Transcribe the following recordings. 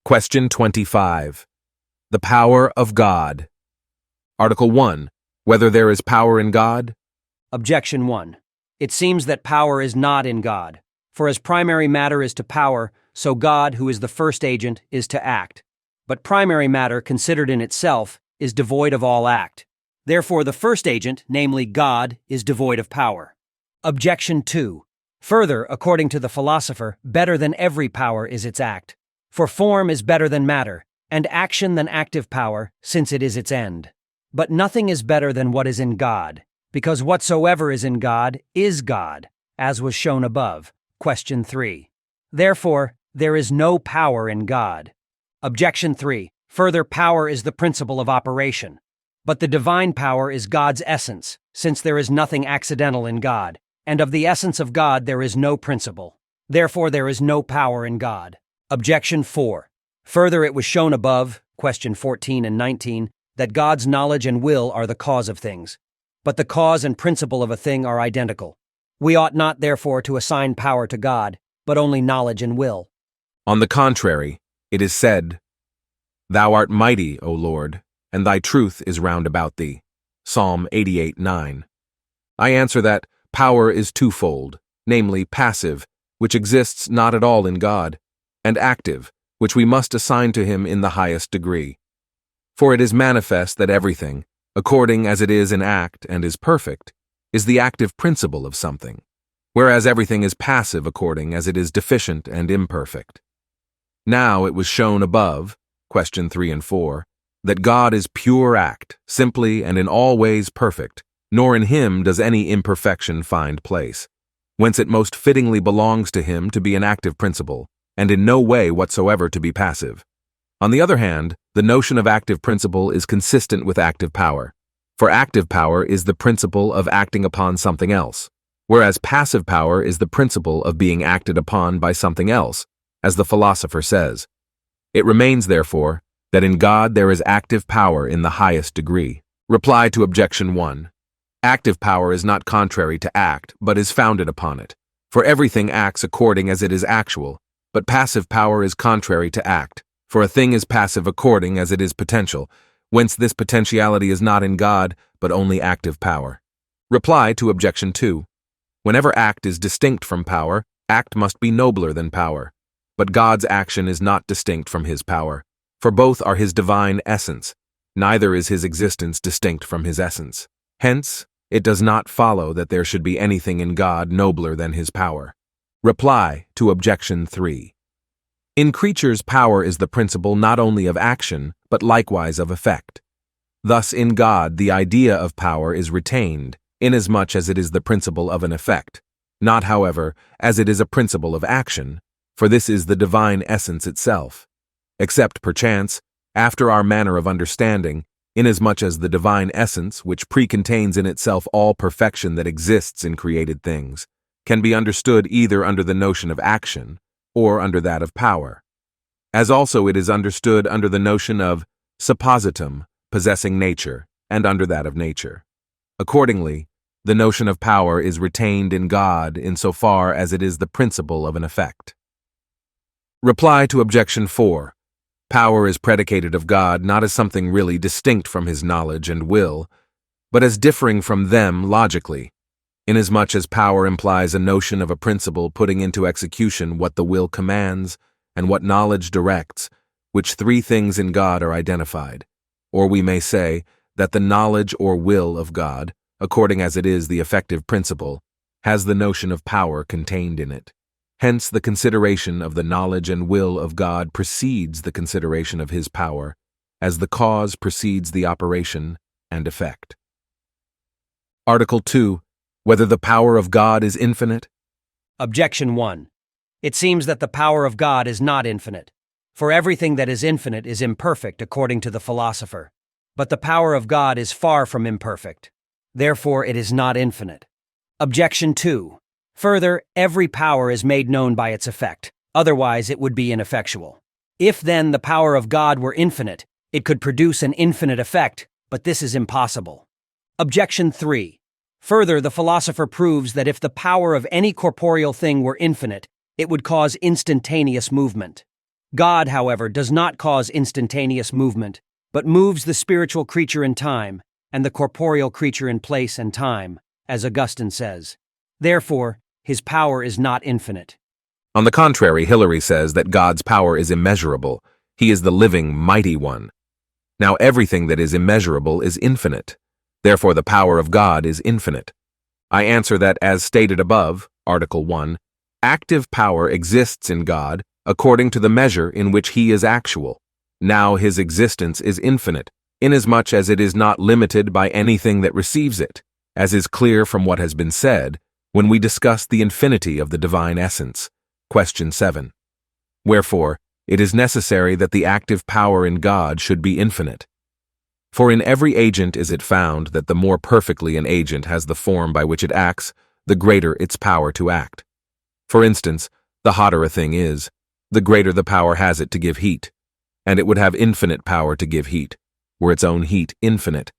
Question 25. The power of God. Article 1. Whether there is power in God? Objection 1. It seems that power is not in God. For as primary matter is to power, so God, who is the first agent, is to act. But primary matter, considered in itself, is devoid of all act. Therefore, the first agent, namely God, is devoid of power. Objection 2. Further, according to the philosopher, better than every power is its act. For form is better than matter, and action than active power, since it is its end. But nothing is better than what is in God, because whatsoever is in God, as was shown above. Question 3. Therefore, there is no power in God. Objection 3. Further, power is the principle of operation. But the divine power is God's essence, since there is nothing accidental in God, and of the essence of God there is no principle. Therefore, there is no power in God. Objection 4. Further, it was shown above, question 14 and 19, that God's knowledge and will are the cause of things. But the cause and principle of a thing are identical. We ought not, therefore, to assign power to God, but only knowledge and will. On the contrary, it is said, Thou art mighty, O Lord, and thy truth is round about thee. Psalm 88:9. I answer that power is twofold, namely passive, which exists not at all in God, and active, which we must assign to him in the highest degree. For it is manifest that everything, according as it is in act and is perfect, is the active principle of something, whereas everything is passive according as it is deficient and imperfect. Now it was shown above, question 3 and 4, that God is pure act, simply and in all ways perfect, nor in him does any imperfection find place, whence it most fittingly belongs to him to be an active principle, and in no way whatsoever to be passive. On the other hand, the notion of active principle is consistent with active power, for active power is the principle of acting upon something else, whereas passive power is the principle of being acted upon by something else, as the philosopher says. It remains, therefore, that in God there is active power in the highest degree. Reply to objection 1. Active power is not contrary to act, but is founded upon it, for everything acts according as it is actual, but passive power is contrary to act, for a thing is passive according as it is potential, whence this potentiality is not in God, but only active power. Reply to objection 2. Whenever act is distinct from power, act must be nobler than power. But God's action is not distinct from his power, for both are his divine essence, neither is his existence distinct from his essence. Hence, it does not follow that there should be anything in God nobler than his power. Reply to objection 3. In creatures, power is the principle not only of action, but likewise of effect. Thus, in God, the idea of power is retained, inasmuch as it is the principle of an effect, not, however, as it is a principle of action, for this is the divine essence itself, except, perchance, after our manner of understanding, inasmuch as the divine essence, which precontains in itself all perfection that exists in created things, can be understood either under the notion of action or under that of power, as also it is understood under the notion of suppositum, possessing nature, and under that of nature. Accordingly, the notion of power is retained in God insofar as it is the principle of an effect. Reply to objection 4. Power is predicated of God not as something really distinct from his knowledge and will, but as differing from them logically, inasmuch as power implies a notion of a principle putting into execution what the will commands and what knowledge directs, which three things in God are identified. Or we may say that the knowledge or will of God, according as it is the effective principle, has the notion of power contained in it. Hence, the consideration of the knowledge and will of God precedes the consideration of his power, as the cause precedes the operation and effect. Article 2. Whether the power of God is infinite? Objection 1. It seems that the power of God is not infinite, for everything that is infinite is imperfect according to the philosopher. But the power of God is far from imperfect. Therefore, it is not infinite. Objection 2. Further, every power is made known by its effect, otherwise it would be ineffectual. If then the power of God were infinite, it could produce an infinite effect, but this is impossible. Objection 3. Further, the philosopher proves that if the power of any corporeal thing were infinite, it would cause instantaneous movement. God, however, does not cause instantaneous movement, but moves the spiritual creature in time and the corporeal creature in place and time, as Augustine says. Therefore, his power is not infinite. On the contrary, Hilary says that God's power is immeasurable. He is the living, mighty one. Now everything that is immeasurable is infinite. Therefore the power of God is infinite. I answer that, as stated above, Article 1, active power exists in God according to the measure in which he is actual. Now his existence is infinite, inasmuch as it is not limited by anything that receives it, as is clear from what has been said when we discussed the infinity of the divine essence. Question 7. Wherefore, it is necessary that the active power in God should be infinite. For in every agent is it found that the more perfectly an agent has the form by which it acts, the greater its power to act. For instance, the hotter a thing is, the greater the power has it to give heat, and it would have infinite power to give heat, were its own heat infinite.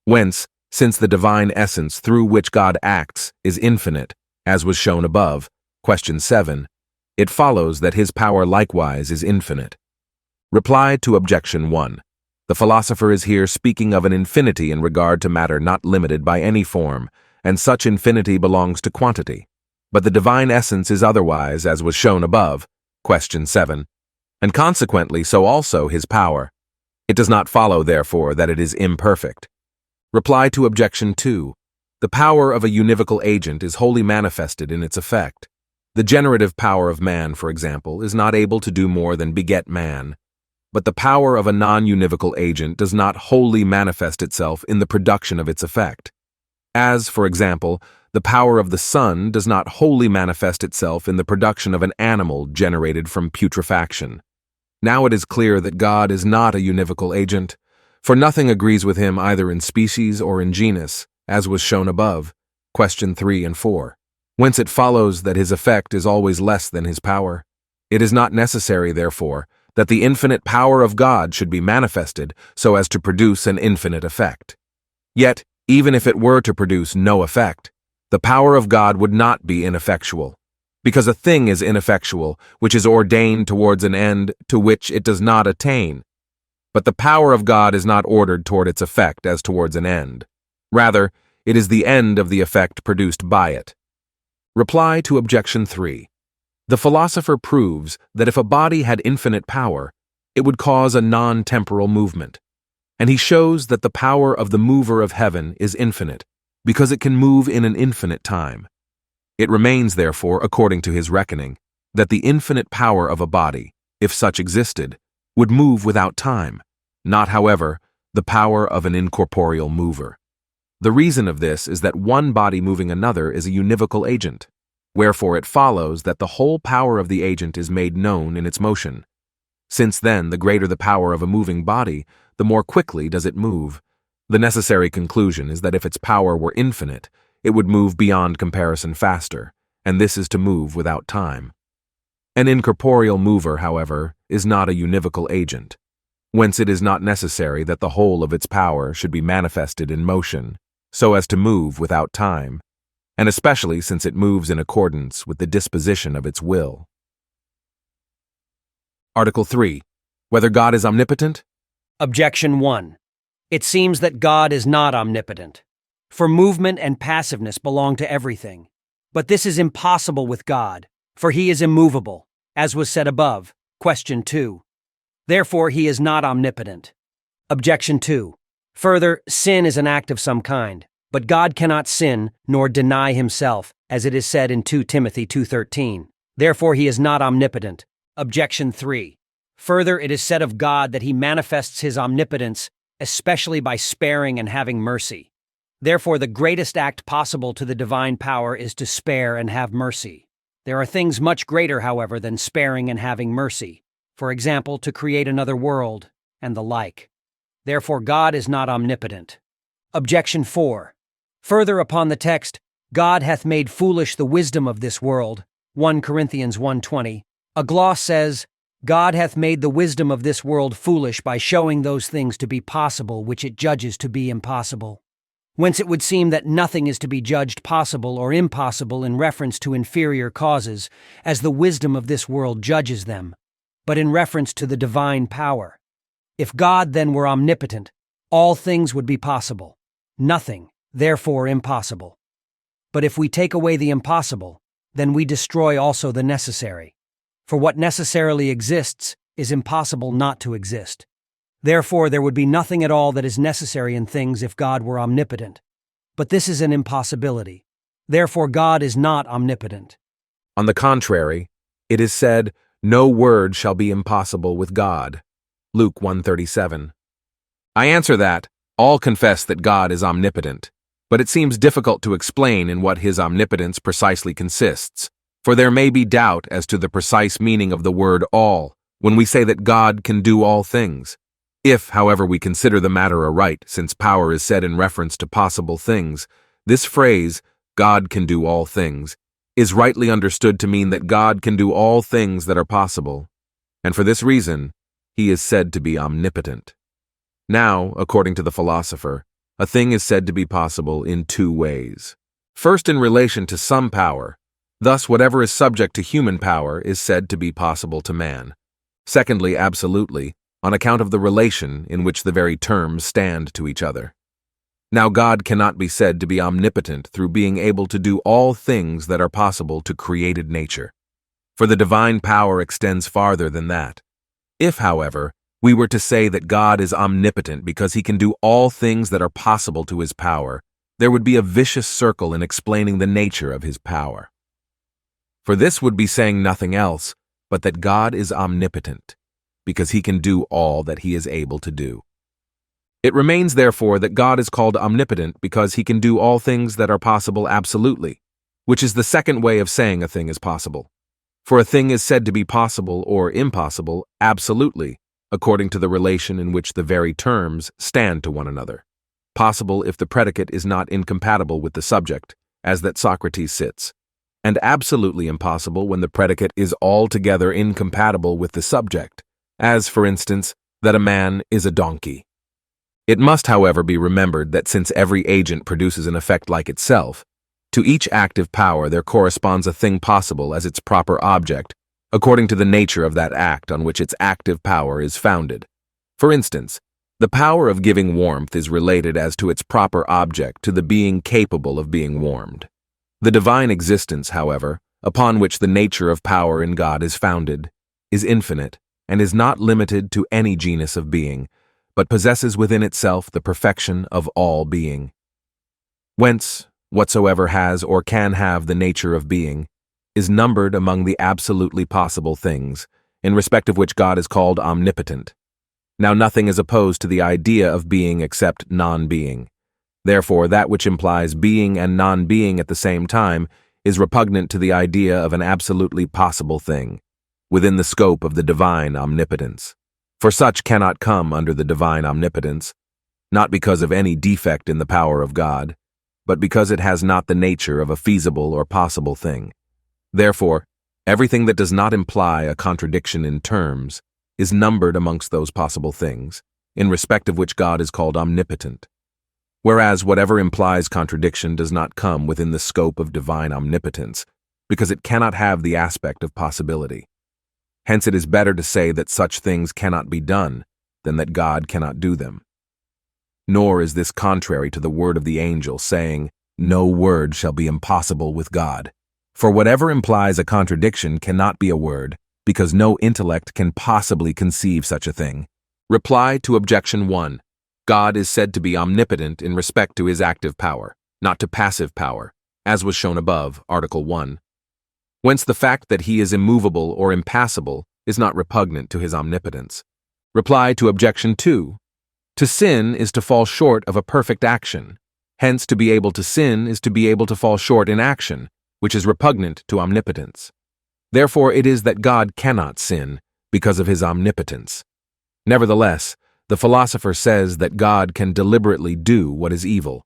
Whence, since the divine essence through which God acts is infinite, as was shown above, question 7, it follows that his power likewise is infinite. Reply to objection 1. The philosopher is here speaking of an infinity in regard to matter not limited by any form, and such infinity belongs to quantity. But the divine essence is otherwise, as was shown above, question 7, and consequently so also his power. It does not follow, therefore, that it is imperfect. Reply to objection 2. The power of a univocal agent is wholly manifested in its effect. The generative power of man, for example, is not able to do more than beget man, but the power of a non-univocal agent does not wholly manifest itself in the production of its effect. As, for example, the power of the sun does not wholly manifest itself in the production of an animal generated from putrefaction. Now it is clear that God is not a univocal agent, for nothing agrees with him either in species or in genus, as was shown above, question 3 and 4. Whence it follows that his effect is always less than his power. It is not necessary, therefore, that the infinite power of God should be manifested so as to produce an infinite effect. Yet, even if it were to produce no effect, the power of God would not be ineffectual, because a thing is ineffectual which is ordained towards an end to which it does not attain. But the power of God is not ordered toward its effect as towards an end. Rather, it is the end of the effect produced by it. Reply to objection 3. The philosopher proves that if a body had infinite power, it would cause a non-temporal movement, and he shows that the power of the mover of heaven is infinite, because it can move in an infinite time. It remains, therefore, according to his reckoning, that the infinite power of a body, if such existed, would move without time, not, however, the power of an incorporeal mover. The reason of this is that one body moving another is a univocal agent, wherefore it follows that the whole power of the agent is made known in its motion. Since then, the greater the power of a moving body, the more quickly does it move. The necessary conclusion is that if its power were infinite, it would move beyond comparison faster, and this is to move without time. An incorporeal mover, however, is not a univocal agent, whence it is not necessary that the whole of its power should be manifested in motion, so as to move without time, and especially since it moves in accordance with the disposition of its will. Article 3. Whether God is omnipotent? Objection 1. It seems that God is not omnipotent, for movement and passiveness belong to everything. But this is impossible with God, for he is immovable, as was said above, question 2. Therefore, he is not omnipotent. Objection 2. Further, sin is an act of some kind, but God cannot sin nor deny himself, as it is said in 2 Timothy 2:13. Therefore, he is not omnipotent. Objection 3. Further, it is said of God that he manifests his omnipotence, especially by sparing and having mercy. Therefore, the greatest act possible to the divine power is to spare and have mercy. There are things much greater, however, than sparing and having mercy. For example, to create another world, and the like. Therefore, God is not omnipotent. Objection 4. Further upon the text, God hath made foolish the wisdom of this world, 1 Corinthians 1:20, a gloss says, God hath made the wisdom of this world foolish by showing those things to be possible which it judges to be impossible. Whence it would seem that nothing is to be judged possible or impossible in reference to inferior causes, as the wisdom of this world judges them. but in reference to the divine power. If God then were omnipotent, all things would be possible. Nothing, therefore, impossible. But if we take away the impossible, then we destroy also the necessary. For what necessarily exists is impossible not to exist. Therefore, there would be nothing at all that is necessary in things if God were omnipotent. But this is an impossibility. Therefore, God is not omnipotent. On the contrary, it is said, "No word shall be impossible with God." Luke 1:37. I answer that, all confess that God is omnipotent, but it seems difficult to explain in what his omnipotence precisely consists, for there may be doubt as to the precise meaning of the word all when we say that God can do all things. If, however, we consider the matter aright, since power is said in reference to possible things, this phrase, God can do all things, is rightly understood to mean that God can do all things that are possible, and for this reason, he is said to be omnipotent. Now, according to the philosopher, a thing is said to be possible in two ways. First, in relation to some power. Thus, whatever is subject to human power is said to be possible to man. Secondly, absolutely, on account of the relation in which the very terms stand to each other. Now, God cannot be said to be omnipotent through being able to do all things that are possible to created nature, for the divine power extends farther than that. If, however, we were to say that God is omnipotent because he can do all things that are possible to his power, there would be a vicious circle in explaining the nature of his power. For this would be saying nothing else but that God is omnipotent, because he can do all that he is able to do. It remains, therefore, that God is called omnipotent because he can do all things that are possible absolutely, which is the second way of saying a thing is possible. For a thing is said to be possible or impossible absolutely, according to the relation in which the very terms stand to one another. Possible if the predicate is not incompatible with the subject, as that Socrates sits, and absolutely impossible when the predicate is altogether incompatible with the subject, as, for instance, that a man is a donkey. It must, however, be remembered that since every agent produces an effect like itself, to each active power there corresponds a thing possible as its proper object, according to the nature of that act on which its active power is founded. For instance, the power of giving warmth is related as to its proper object to the being capable of being warmed. The divine existence, however, upon which the nature of power in God is founded, is infinite and is not limited to any genus of being, but possesses within itself the perfection of all being. Whence, whatsoever has or can have the nature of being, is numbered among the absolutely possible things, in respect of which God is called omnipotent. Now nothing is opposed to the idea of being except non-being. Therefore, that which implies being and non-being at the same time is repugnant to the idea of an absolutely possible thing, within the scope of the divine omnipotence. For such cannot come under the divine omnipotence, not because of any defect in the power of God, but because it has not the nature of a feasible or possible thing. Therefore, everything that does not imply a contradiction in terms is numbered amongst those possible things, in respect of which God is called omnipotent. Whereas whatever implies contradiction does not come within the scope of divine omnipotence, because it cannot have the aspect of possibility. Hence it is better to say that such things cannot be done than that God cannot do them. Nor is this contrary to the word of the angel saying, "No word shall be impossible with God." For whatever implies a contradiction cannot be a word, because no intellect can possibly conceive such a thing. Reply to objection 1. God is said to be omnipotent in respect to his active power, not to passive power, as was shown above, Article 1. Whence the fact that he is immovable or impassible is not repugnant to his omnipotence. Reply to objection 2. To sin is to fall short of a perfect action. Hence, to be able to sin is to be able to fall short in action, which is repugnant to omnipotence. Therefore it is that God cannot sin, because of his omnipotence. Nevertheless, the philosopher says that God can deliberately do what is evil.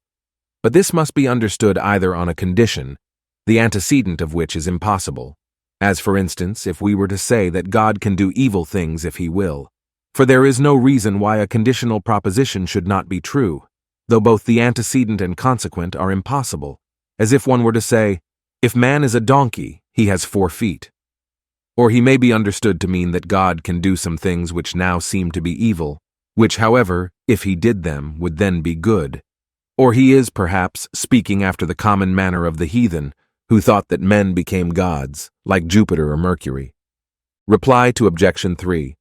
But this must be understood either on a condition, the antecedent of which is impossible, as for instance, if we were to say that God can do evil things if he will. For there is no reason why a conditional proposition should not be true, though both the antecedent and consequent are impossible, as if one were to say, if man is a donkey, he has 4 feet. Or he may be understood to mean that God can do some things which now seem to be evil, which, however, if he did them, would then be good. Or he is, perhaps, speaking after the common manner of the heathen, who thought that men became gods, like Jupiter or Mercury. Reply to objection 3.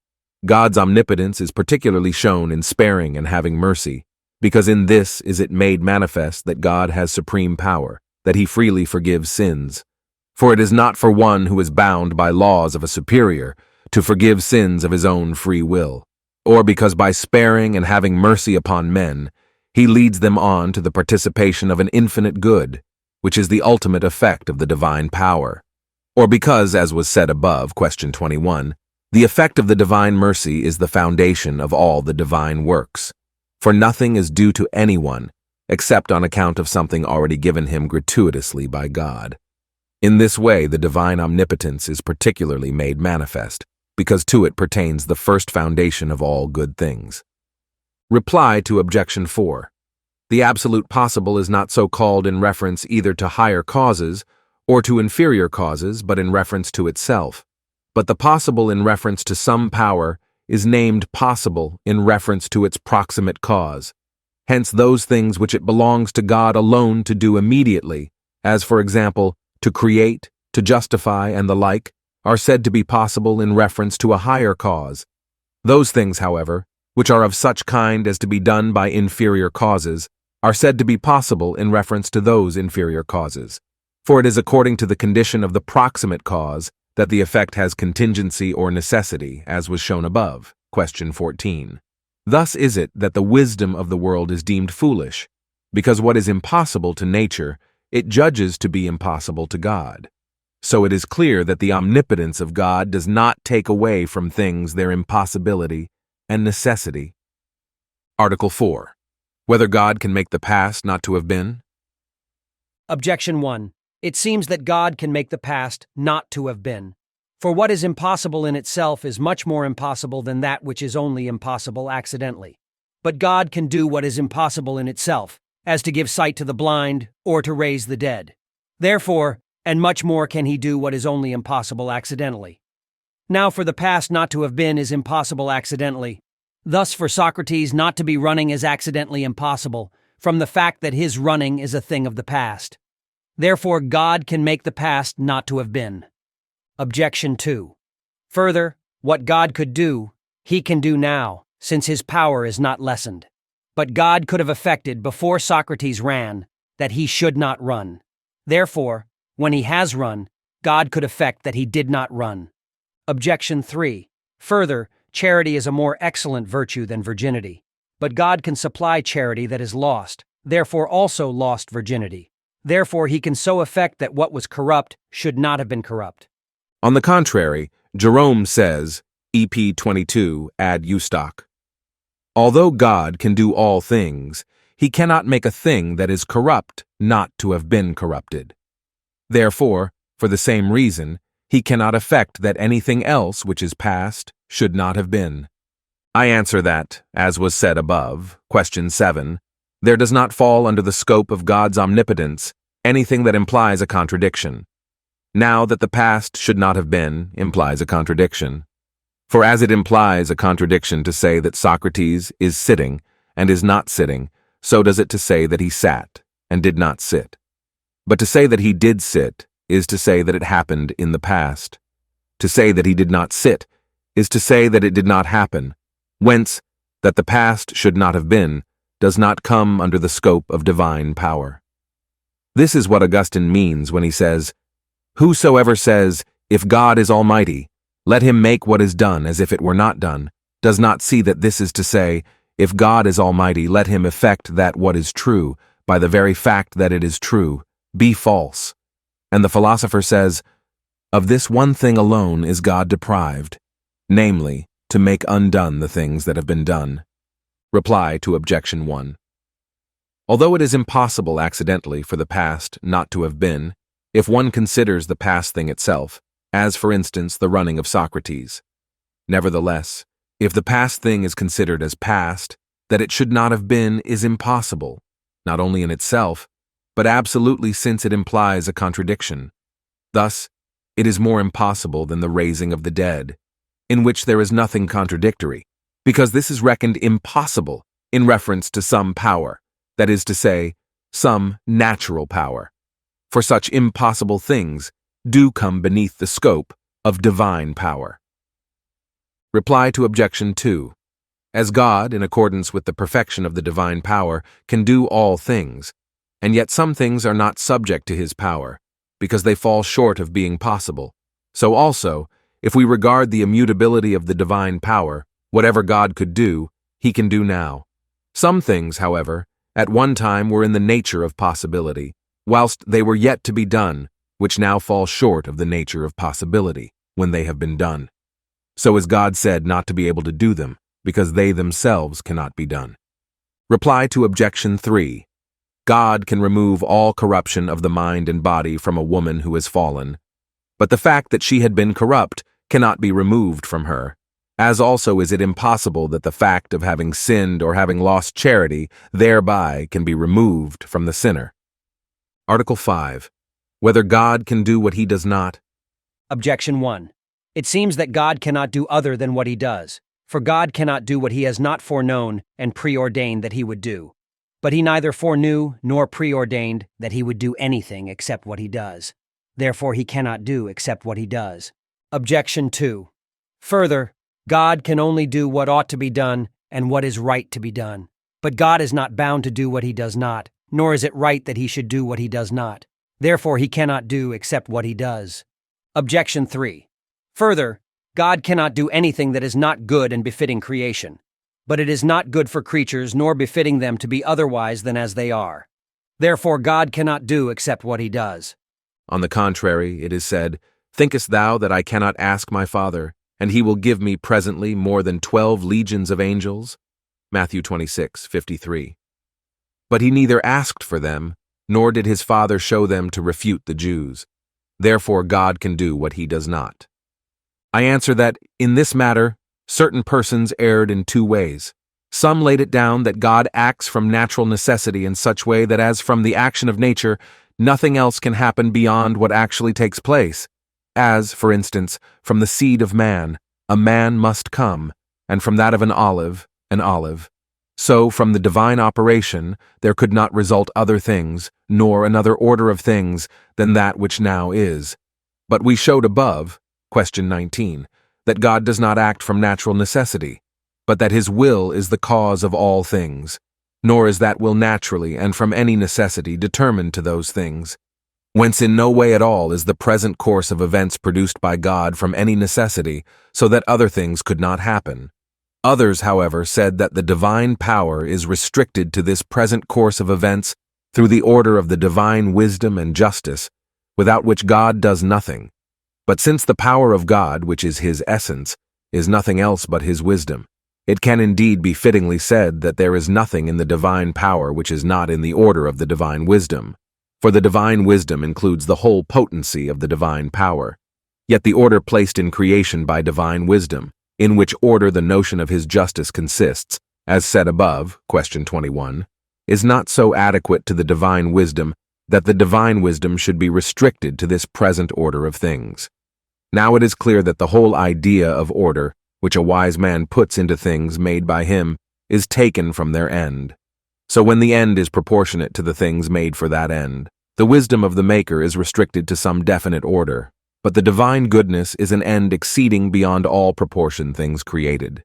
God's omnipotence is particularly shown in sparing and having mercy, because in this is it made manifest that God has supreme power, that he freely forgives sins. For it is not for one who is bound by laws of a superior to forgive sins of his own free will, or because by sparing and having mercy upon men, he leads them on to the participation of an infinite good, which is the ultimate effect of the divine power, or because, as was said above, question 21, the effect of the divine mercy is the foundation of all the divine works. For nothing is due to anyone except on account of something already given him gratuitously by God. In this way, the divine omnipotence is particularly made manifest, because to it pertains the first foundation of all good things. Reply to objection 4. The absolute possible is not so called in reference either to higher causes or to inferior causes, but in reference to itself. But the possible in reference to some power is named possible in reference to its proximate cause. Hence those things which it belongs to God alone to do immediately, as for example, to create, to justify, and the like, are said to be possible in reference to a higher cause. Those things, however, which are of such kind as to be done by inferior causes, are said to be possible in reference to those inferior causes. For it is according to the condition of the proximate cause that the effect has contingency or necessity, as was shown above, question 14. Thus is it that the wisdom of the world is deemed foolish, because what is impossible to nature it judges to be impossible to God. So it is clear that the omnipotence of God does not take away from things their impossibility and necessity. Article 4. Whether God can make the past not to have been? Objection 1. It seems that God can make the past not to have been. For what is impossible in itself is much more impossible than that which is only impossible accidentally. But God can do what is impossible in itself, as to give sight to the blind or to raise the dead. Therefore, and much more can he do what is only impossible accidentally. Now for the past not to have been is impossible accidentally. Thus for Socrates not to be running is accidentally impossible, from the fact that his running is a thing of the past. Therefore God can make the past not to have been. Objection 2. Further, what God could do, he can do now, since his power is not lessened. But God could have effected before Socrates ran that he should not run. Therefore, when he has run, God could effect that he did not run. Objection 3. Further, charity is a more excellent virtue than virginity. But God can supply charity that is lost, therefore also lost virginity. Therefore he can so effect that what was corrupt should not have been corrupt. On the contrary, Jerome says, EP 22 ad Eustoch, although God can do all things, he cannot make a thing that is corrupt not to have been corrupted. Therefore, for the same reason, he cannot effect that anything else which is past should not have been. I answer that, as was said above, question 7, there does not fall under the scope of God's omnipotence anything that implies a contradiction. Now that the past should not have been implies a contradiction. For as it implies a contradiction to say that Socrates is sitting and is not sitting, so does it to say that he sat and did not sit. But to say that he did sit is to say that it happened in the past. To say that he did not sit is to say that it did not happen, whence that the past should not have been does not come under the scope of divine power. This is what Augustine means when he says, whosoever says, if God is almighty, let him make what is done as if it were not done, does not see that this is to say, if God is almighty, let him effect that what is true, by the very fact that it is true, be false. And the philosopher says, of this one thing alone is God deprived, namely, to make undone the things that have been done. Reply to objection 1. Although it is impossible accidentally for the past not to have been, if one considers the past thing itself, as for instance the running of Socrates. Nevertheless, if the past thing is considered as past, that it should not have been is impossible, not only in itself, but absolutely since it implies a contradiction. Thus, it is more impossible than the raising of the dead, in which there is nothing contradictory, because this is reckoned impossible in reference to some power, that is to say, some natural power. For such impossible things do come beneath the scope of divine power. Reply to Objection 2. As God, in accordance with the perfection of the divine power, can do all things, and yet some things are not subject to his power, because they fall short of being possible, so also, if we regard the immutability of the divine power, whatever God could do, he can do now. Some things, however, at one time were in the nature of possibility, whilst they were yet to be done, which now fall short of the nature of possibility, when they have been done. So is God said not to be able to do them, because they themselves cannot be done. Reply to Objection 3. God can remove all corruption of the mind and body from a woman who has fallen, but the fact that she had been corrupt cannot be removed from her, as also is it impossible that the fact of having sinned or having lost charity thereby can be removed from the sinner. Article 5. Whether God can do what he does not. Objection 1. It seems that God cannot do other than what he does, for God cannot do what he has not foreknown and preordained that he would do. But he neither foreknew nor preordained that he would do anything except what he does. Therefore he cannot do except what he does. Objection 2. Further, God can only do what ought to be done and what is right to be done. But God is not bound to do what he does not, nor is it right that he should do what he does not. Therefore he cannot do except what he does. Objection 3. Further, God cannot do anything that is not good and befitting creation. But it is not good for creatures nor befitting them to be otherwise than as they are. Therefore God cannot do except what he does. On the contrary, it is said, Thinkest thou that I cannot ask my Father, and he will give me presently more than 12 legions of angels? Matthew 26:53. But he neither asked for them, nor did his Father show them to refute the Jews. Therefore God can do what he does not. I answer that, in this matter, certain persons erred in 2 ways. Some laid it down that God acts from natural necessity in such way that as from the action of nature, nothing else can happen beyond what actually takes place. As, for instance, from the seed of man, a man must come, and from that of an olive, an olive. So, from the divine operation, there could not result other things, nor another order of things, than that which now is. But we showed above, Question 19, that God does not act from natural necessity, but that his will is the cause of all things, nor is that will naturally and from any necessity determined to those things, whence in no way at all is the present course of events produced by God from any necessity, so that other things could not happen. Others, however, said that the divine power is restricted to this present course of events through the order of the divine wisdom and justice, without which God does nothing. But since the power of God, which is his essence, is nothing else but his wisdom, it can indeed be fittingly said that there is nothing in the divine power which is not in the order of the divine wisdom, for the divine wisdom includes the whole potency of the divine power. Yet the order placed in creation by divine wisdom, in which order the notion of his justice consists, as said above, Question 21, is not so adequate to the divine wisdom that the divine wisdom should be restricted to this present order of things. Now it is clear that the whole idea of order, which a wise man puts into things made by him, is taken from their end. So when the end is proportionate to the things made for that end, the wisdom of the maker is restricted to some definite order, but the divine goodness is an end exceeding beyond all proportion things created.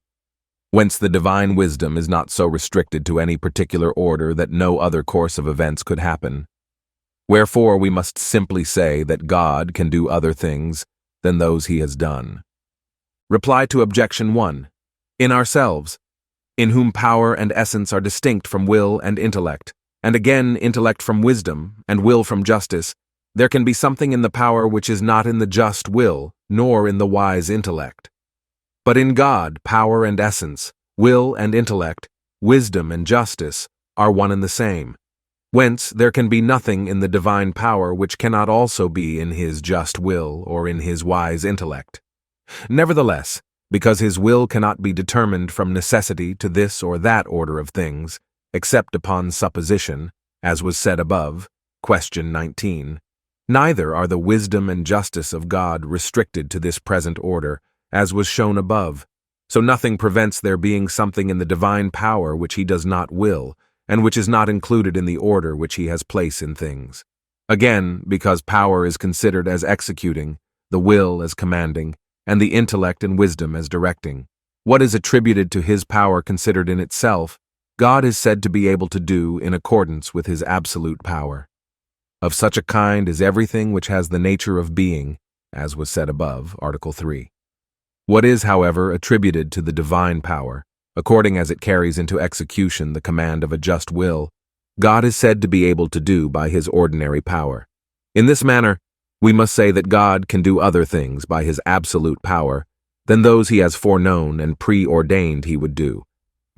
Whence the divine wisdom is not so restricted to any particular order that no other course of events could happen. Wherefore we must simply say that God can do other things than those he has done. Reply to Objection 1. In ourselves, in whom power and essence are distinct from will and intellect, and again intellect from wisdom, and will from justice, there can be something in the power which is not in the just will, nor in the wise intellect. But in God, power and essence, will and intellect, wisdom and justice, are one and the same. Whence there can be nothing in the divine power which cannot also be in his just will or in his wise intellect. Nevertheless, because his will cannot be determined from necessity to this or that order of things, except upon supposition, as was said above, Question 19, Neither are the wisdom and justice of God restricted to this present order, as was shown above. So nothing prevents there being something in the divine power which he does not will, and which is not included in the order which he has placed in things. Again, because power is considered as executing, the will as commanding, and the intellect and wisdom as directing. What is attributed to his power considered in itself, God is said to be able to do in accordance with his absolute power. Of such a kind is everything which has the nature of being, as was said above, Article 3. What is, however, attributed to the divine power, according as it carries into execution the command of a just will, God is said to be able to do by his ordinary power. In this manner, we must say that God can do other things by his absolute power than those he has foreknown and preordained he would do.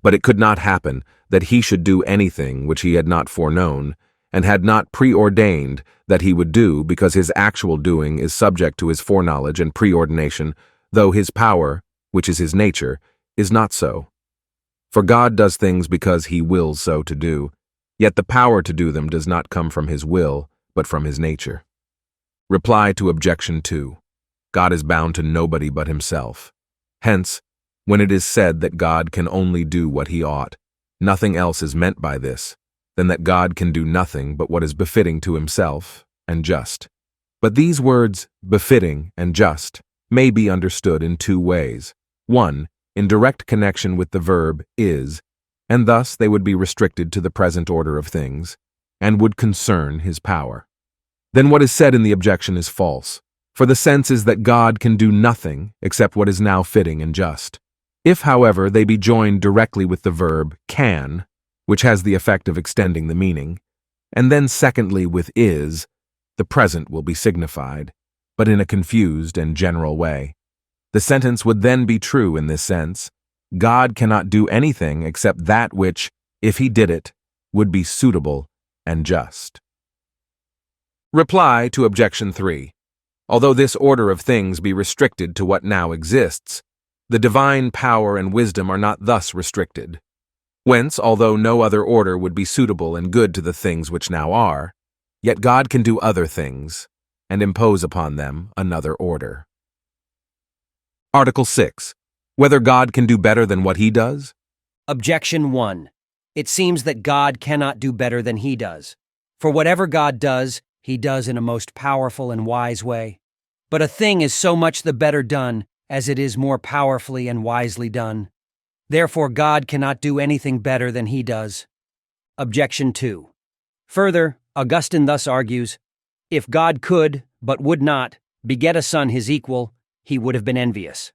But it could not happen that he should do anything which he had not foreknown and had not preordained that he would do, because his actual doing is subject to his foreknowledge and preordination, though his power, which is his nature, is not so. For God does things because he wills so to do, yet the power to do them does not come from his will, but from his nature. Reply to Objection 2. God is bound to nobody but himself. Hence, when it is said that God can only do what he ought, nothing else is meant by this than that God can do nothing but what is befitting to himself and just. But these words, befitting and just, may be understood in two ways. One, in direct connection with the verb is, and thus they would be restricted to the present order of things, and would concern his power. Then what is said in the objection is false, for the sense is that God can do nothing except what is now fitting and just. If, however, they be joined directly with the verb can, which has the effect of extending the meaning, and then secondly with is, the present will be signified, but in a confused and general way. The sentence would then be true in this sense: God cannot do anything except that which, if he did it, would be suitable and just. Reply to Objection 3. Although this order of things be restricted to what now exists, the divine power and wisdom are not thus restricted. Whence, although no other order would be suitable and good to the things which now are, yet God can do other things, and impose upon them another order. Article 6. Whether God can do better than what he does? Objection 1. It seems that God cannot do better than he does. For whatever God does, he does in a most powerful and wise way. But a thing is so much the better done as it is more powerfully and wisely done. Therefore God cannot do anything better than he does. Objection 2. Further, Augustine thus argues, if God could, but would not, beget a son his equal, he would have been envious.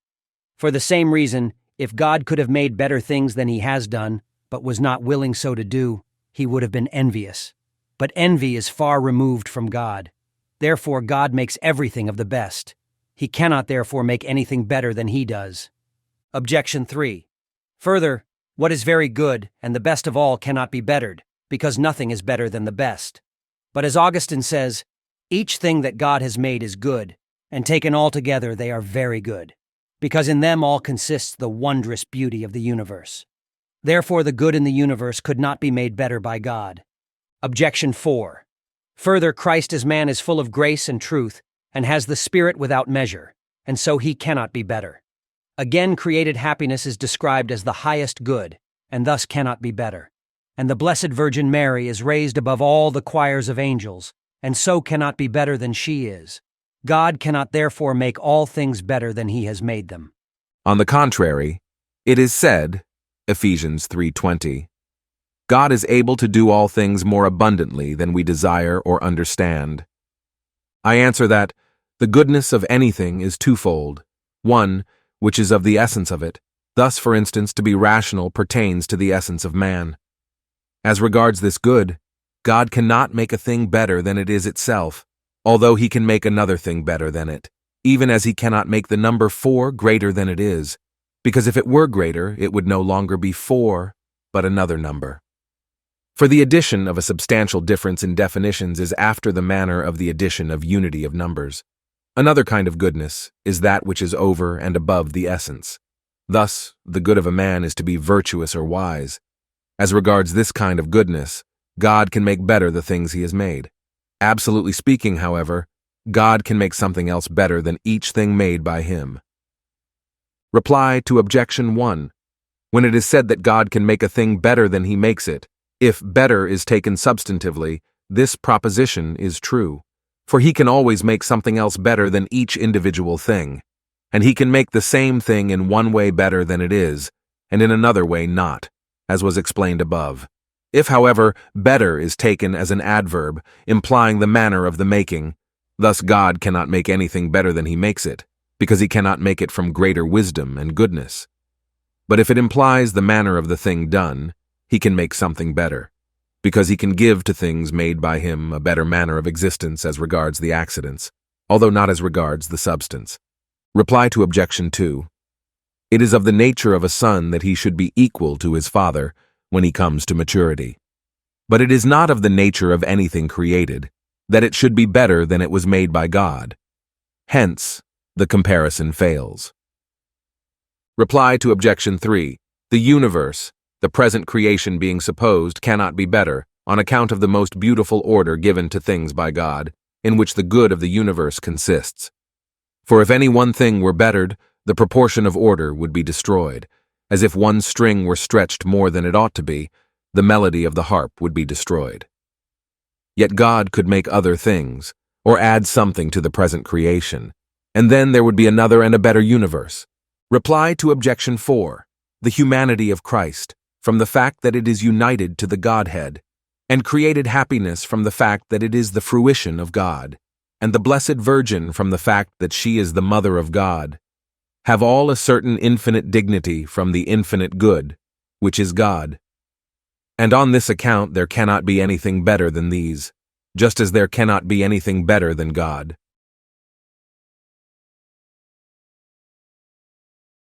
For the same reason, if God could have made better things than he has done, but was not willing so to do, he would have been envious. But envy is far removed from God. Therefore God makes everything of the best. He cannot therefore make anything better than he does. Objection 3. Further, what is very good and the best of all cannot be bettered, because nothing is better than the best. But as Augustine says, each thing that God has made is good, and taken all together they are very good, because in them all consists the wondrous beauty of the universe. Therefore the good in the universe could not be made better by God. Objection 4. Further, Christ as man is full of grace and truth, and has the Spirit without measure, and so he cannot be better. Again, created happiness is described as the highest good, and thus cannot be better. And the Blessed Virgin Mary is raised above all the choirs of angels, and so cannot be better than she is. God cannot therefore make all things better than he has made them. On the contrary, it is said, Ephesians 3:20, God is able to do all things more abundantly than we desire or understand. I answer that the goodness of anything is twofold. One, which is of the essence of it. Thus, for instance, to be rational pertains to the essence of man. As regards this good, God cannot make a thing better than it is itself, although he can make another thing better than it, even as he cannot make the number 4 greater than it is, because if it were greater, it would no longer be 4, but another number. For the addition of a substantial difference in definitions is after the manner of the addition of unity of numbers. Another kind of goodness is that which is over and above the essence. Thus, the good of a man is to be virtuous or wise. As regards this kind of goodness, God can make better the things he has made. Absolutely speaking, however, God can make something else better than each thing made by him. Reply to Objection 1. When it is said that God can make a thing better than he makes it, if better is taken substantively, this proposition is true. For he can always make something else better than each individual thing, and he can make the same thing in one way better than it is, and in another way not, as was explained above. If, however, better is taken as an adverb, implying the manner of the making, thus God cannot make anything better than he makes it, because he cannot make it from greater wisdom and goodness. But if it implies the manner of the thing done, he can make something better, because he can give to things made by him a better manner of existence as regards the accidents, although not as regards the substance. Reply to Objection 2. It is of the nature of a son that he should be equal to his father when he comes to maturity. But it is not of the nature of anything created that it should be better than it was made by God. Hence, the comparison fails. Reply to Objection 3. The universe, the present creation being supposed, cannot be better, on account of the most beautiful order given to things by God, in which the good of the universe consists. For if any one thing were bettered, the proportion of order would be destroyed. As if one string were stretched more than it ought to be, the melody of the harp would be destroyed. Yet God could make other things, or add something to the present creation, and then there would be another and a better universe. Reply to Objection 4. The humanity of Christ, from the fact that it is united to the Godhead, and created happiness from the fact that it is the fruition of God, and the Blessed Virgin from the fact that she is the Mother of God, have all a certain infinite dignity from the infinite good, which is God. And on this account there cannot be anything better than these, just as there cannot be anything better than God.